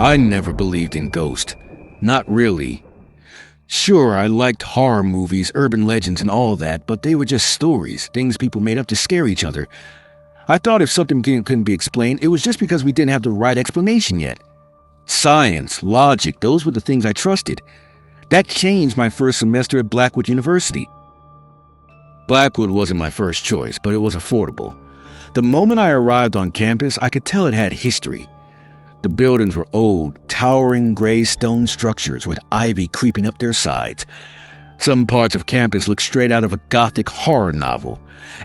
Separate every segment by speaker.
Speaker 1: I never believed in ghosts. Not really. Sure, I liked horror movies, urban legends, and all that, but they were just stories, things people made up to scare each other. I thought if something couldn't be explained, it was just because we didn't have the right explanation yet. Science, logic, those were the things I trusted. That changed my first semester at Blackwood University. Blackwood wasn't my first choice, but it was affordable. The moment I arrived on campus, I could tell it had history. The buildings were old, towering gray stone structures with ivy creeping up their sides. Some parts of campus looked straight out of a gothic horror novel.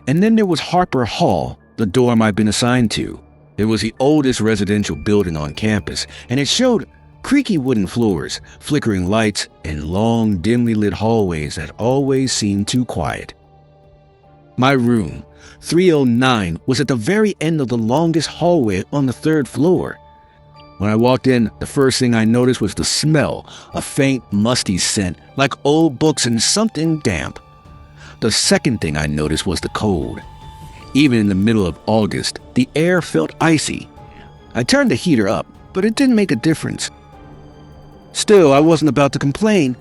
Speaker 1: And then there was Harper Hall, the dorm I'd been assigned to. It was the oldest residential building on campus, and it showed creaky wooden floors, flickering lights, and long, dimly lit hallways that always seemed too quiet. My room, 309, was at the very end of the longest hallway on the third floor. When I walked in, the first thing I noticed was the smell, a faint, musty scent, like old books and something damp. The second thing I noticed was the cold. Even in the middle of August, the air felt icy. I turned the heater up, but it didn't make a difference. Still, I wasn't about to complain.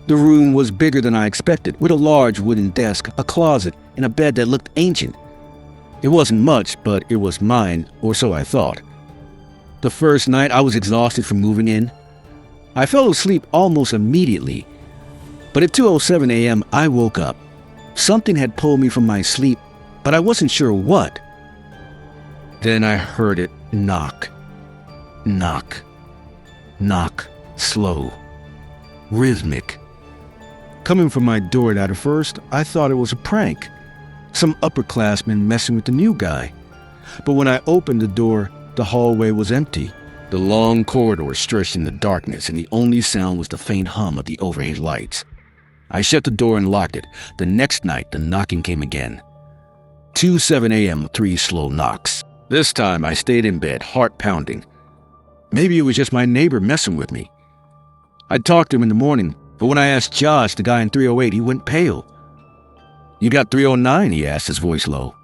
Speaker 1: The room was bigger than I expected, with a large wooden desk, a closet, and a bed that looked ancient. It wasn't much, but it was mine, or so I thought. The first night, I was exhausted from moving in. I fell asleep almost immediately, but at 2:07 a.m., I woke up. Something had pulled me from my sleep, but I wasn't sure what. Then I heard it knock. Knock. Knock. Slow. Rhythmic. Coming from my door at first, I thought it was a prank. Some upperclassman messing with the new guy. But when I opened the door, the hallway was empty. The long corridor stretched in the darkness, and the only sound was the faint hum of the overhead lights. I shut the door and locked it. The next night, the knocking came again. 2:07 a.m., 3 slow knocks. This time, I stayed in bed, heart pounding. Maybe it was just my neighbor messing with me. I talked to him in the morning, but when I asked Josh, the guy in 308, he went pale. "You got 309, he asked, his voice low.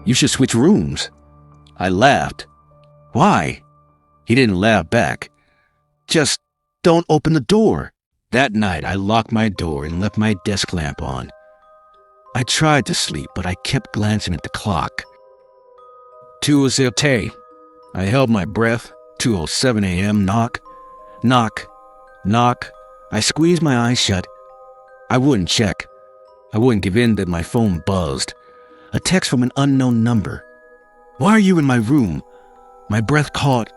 Speaker 1: "You should switch rooms." I laughed. "Why?" He didn't laugh back. "Just don't open the door." That night, I locked my door and left my desk lamp on. I tried to sleep, but I kept glancing at the clock. 2:07. I held my breath. 2:07 a.m. Knock. Knock. Knock. I squeezed my eyes shut. I wouldn't check. I wouldn't give in that my phone buzzed. A text from an unknown number. "Why are you in my room?" My breath caught.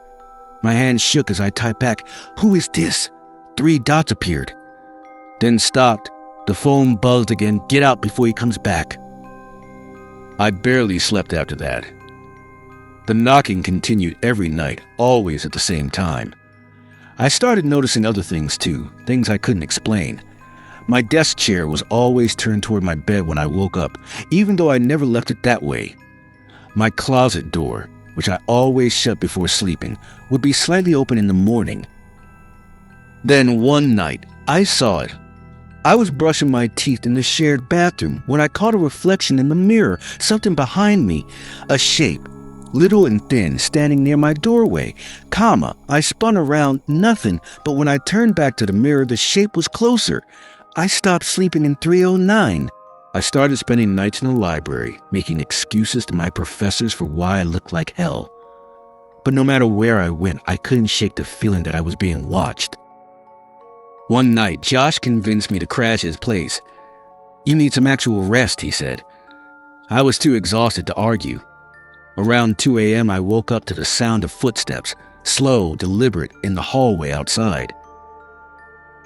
Speaker 1: My hand shook as I typed back, "Who is this?" 3 dots appeared. Then stopped. The phone buzzed again. "Get out before he comes back." I barely slept after that. The knocking continued every night, always at the same time. I started noticing other things too, things I couldn't explain. My desk chair was always turned toward my bed when I woke up, even though I never left it that way. My closet door, which I always shut before sleeping, would be slightly open in the morning. Then one night, I saw it. I was brushing my teeth in the shared bathroom when I caught a reflection in the mirror, something behind me, a shape, little and thin, standing near my doorway. I spun around, nothing, but when I turned back to the mirror, the shape was closer. I stopped sleeping in 309. I started spending nights in the library, making excuses to my professors for why I looked like hell. But no matter where I went, I couldn't shake the feeling that I was being watched. One night, Josh convinced me to crash his place. "You need some actual rest," he said. I was too exhausted to argue. Around 2 a.m., I woke up to the sound of footsteps, slow, deliberate, in the hallway outside.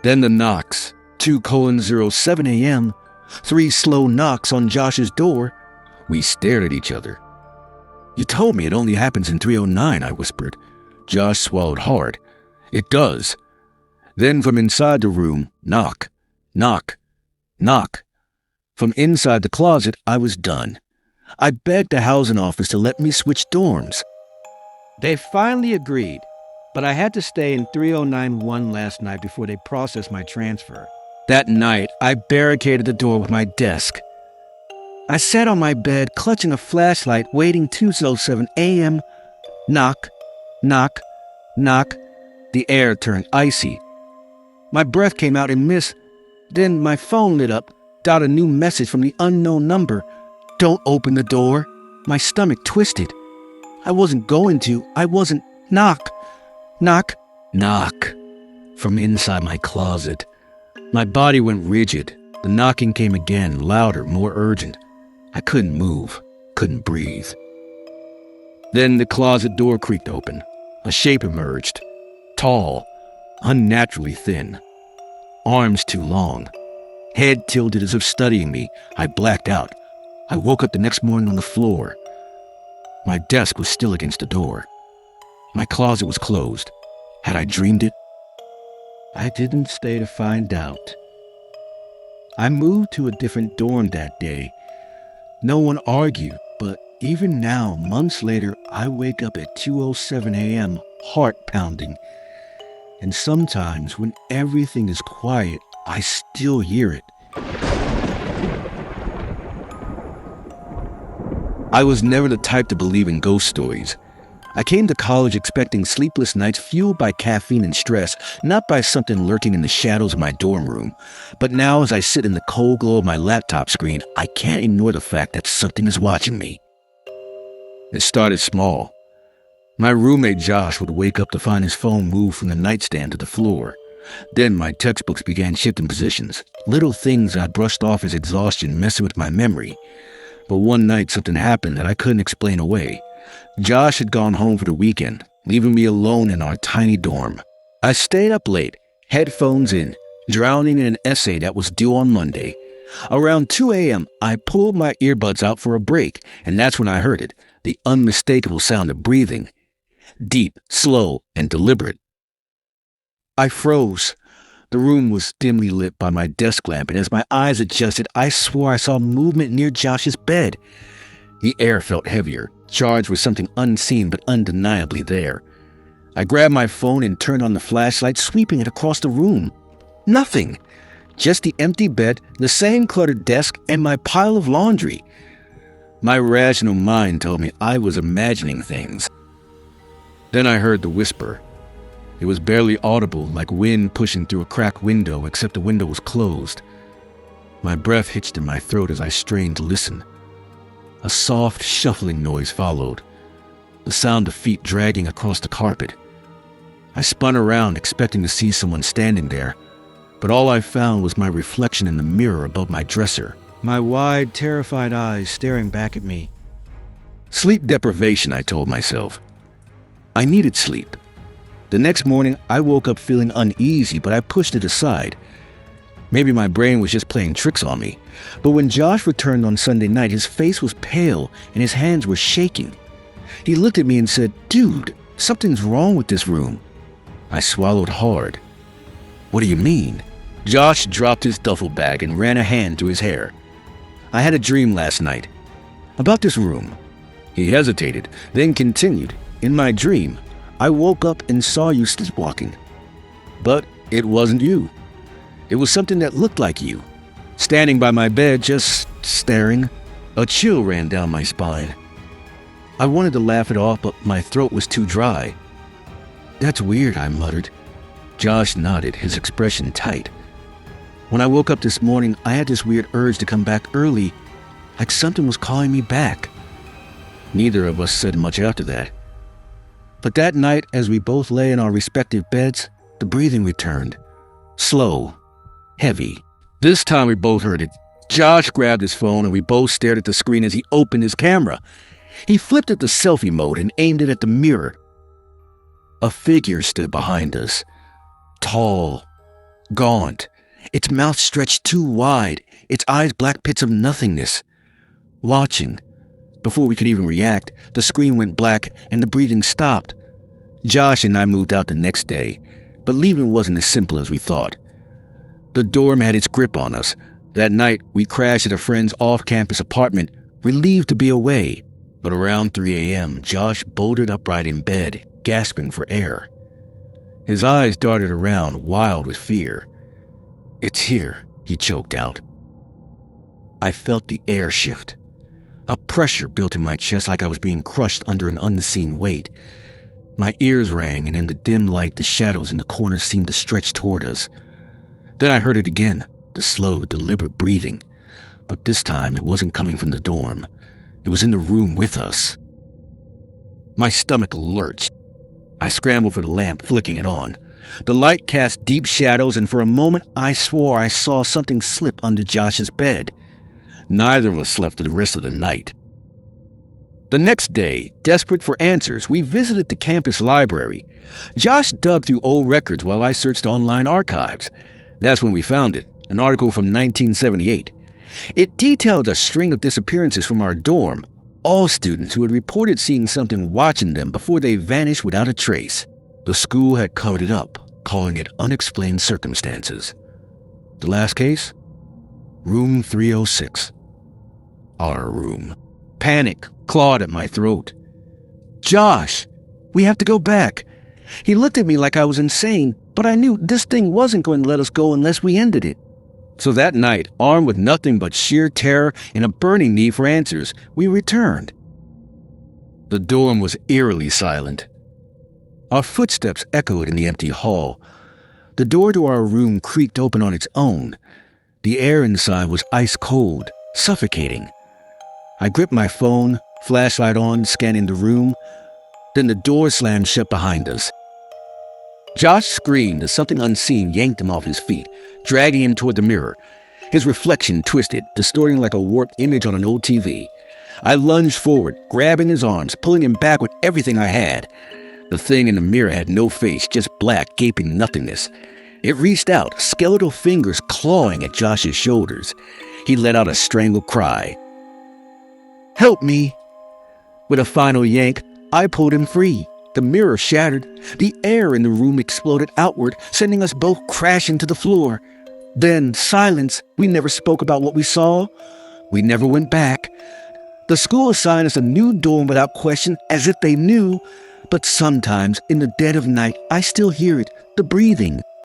Speaker 1: Then the knocks, 2:07 a.m., 3 slow knocks on Josh's door. We stared at each other. "You told me it only happens in 309, I whispered. Josh swallowed hard. "It does." Then from inside the room, knock, knock, knock. From inside the closet, I was done. I begged the housing office to let me switch dorms. They finally agreed, but I had to stay in 309-1 last night before they processed my transfer. That night, I barricaded the door with my desk. I sat on my bed, clutching a flashlight, waiting 2:07 a.m. Knock, knock, Knock. The air turned icy. My breath came out in mist. Then my phone lit up, dialed a new message from the unknown number. Don't open the door. My stomach twisted. I wasn't going to. I wasn't. Knock. Knock. Knock. From inside my closet. My body went rigid. The knocking came again, louder, more urgent. I couldn't move, couldn't breathe. Then the closet door creaked open. A shape emerged. Tall, unnaturally thin. Arms too long. Head tilted as if studying me. I blacked out. I woke up the next morning on the floor. My desk was still against the door. My closet was closed. Had I dreamed it? I didn't stay to find out. I moved to a different dorm that day. No one argued, but even now, months later, I wake up at 2:07 a.m., heart pounding. And sometimes when everything is quiet, I still hear it. I was never the type to believe in ghost stories. I came to college expecting sleepless nights fueled by caffeine and stress, not by something lurking in the shadows of my dorm room. But now as I sit in the cold glow of my laptop screen, I can't ignore the fact that something is watching me. It started small. My roommate Josh would wake up to find his phone moved from the nightstand to the floor. Then my textbooks began shifting positions, little things I'd brushed off as exhaustion messing with my memory. But one night something happened that I couldn't explain away. Josh had gone home for the weekend, leaving me alone in our tiny dorm. I stayed up late, headphones in, drowning in an essay that was due on Monday. Around 2 a.m., I pulled my earbuds out for a break, and that's when I heard it, the unmistakable sound of breathing. Deep, slow, and deliberate. I froze. The room was dimly lit by my desk lamp, and as my eyes adjusted, I swore I saw movement near Josh's bed. The air felt heavier, charged with something unseen but undeniably there. I grabbed my phone and turned on the flashlight, sweeping it across the room. Nothing. Just the empty bed, the same cluttered desk, and my pile of laundry. My rational mind told me I was imagining things. Then I heard the whisper. It was barely audible, like wind pushing through a cracked window, except the window was closed. My breath hitched in my throat as I strained to listen. A soft, shuffling noise followed, the sound of feet dragging across the carpet. I spun around, expecting to see someone standing there, but all I found was my reflection in the mirror above my dresser, my wide, terrified eyes staring back at me. Sleep deprivation, I told myself. I needed sleep. The next morning, I woke up feeling uneasy, but I pushed it aside. Maybe my brain was just playing tricks on me. But when Josh returned on Sunday night, his face was pale and his hands were shaking. He looked at me and said, "Dude, something's wrong with this room." I swallowed hard. "What do you mean?" Josh dropped his duffel bag and ran a hand through his hair. "I had a dream last night. About this room." He hesitated, then continued, "In my dream, I woke up and saw you sleepwalking. But it wasn't you. It was something that looked like you, standing by my bed, just staring." A chill ran down my spine. I wanted to laugh it off, but my throat was too dry. "That's weird," I muttered. Josh nodded, his expression tight. "When I woke up this morning, I had this weird urge to come back early, like something was calling me back." Neither of us said much after that. But that night, as we both lay in our respective beds, the breathing returned. Slow, heavy. This time we both heard it. Josh grabbed his phone and we both stared at the screen as he opened his camera. He flipped it to selfie mode and aimed it at the mirror. A figure stood behind us. Tall, gaunt, its mouth stretched too wide, its eyes black pits of nothingness. Watching. Before we could even react, the screen went black and the breathing stopped. Josh and I moved out the next day, but leaving wasn't as simple as we thought. The dorm had its grip on us. That night, we crashed at a friend's off-campus apartment, relieved to be away. But around 3 a.m., Josh bolted upright in bed, gasping for air. His eyes darted around, wild with fear. "It's here," he choked out. I felt the air shift. A pressure built in my chest like I was being crushed under an unseen weight. My ears rang, and in the dim light, the shadows in the corners seemed to stretch toward us. Then I heard it again, the slow, deliberate breathing. But this time, it wasn't coming from the dorm. It was in the room with us. My stomach lurched. I scrambled for the lamp, flicking it on. The light cast deep shadows, and for a moment, I swore I saw something slip under Josh's bed. Neither of us slept for the rest of the night. The next day, desperate for answers, we visited the campus library. Josh dug through old records while I searched online archives. That's when we found it, an article from 1978. It detailed a string of disappearances from our dorm, all students who had reported seeing something watching them before they vanished without a trace. The school had covered it up, calling it unexplained circumstances. The last case? Room 306. Our room. Panic clawed at my throat. Josh, we have to go back. He looked at me like I was insane, but I knew this thing wasn't going to let us go unless we ended it. So that night, armed with nothing but sheer terror and a burning need for answers, we returned. The dorm was eerily silent. Our footsteps echoed in the empty hall. The door to our room creaked open on its own. The air inside was ice cold, suffocating. I gripped my phone, flashlight on, scanning the room. Then the door slammed shut behind us. Josh screamed as something unseen yanked him off his feet, dragging him toward the mirror. His reflection twisted, distorting like a warped image on an old TV. I lunged forward, grabbing his arms, pulling him back with everything I had. The thing in the mirror had no face, just black, gaping nothingness. It reached out, skeletal fingers clawing at Josh's shoulders. He let out a strangled cry. Help me! With a final yank, I pulled him free. The mirror shattered. The air in the room exploded outward, sending us both crashing to the floor. Then, silence. We never spoke about what we saw. We never went back. The school assigned us a new dorm without question, as if they knew. But sometimes, in the dead of night, I still hear it, the breathing.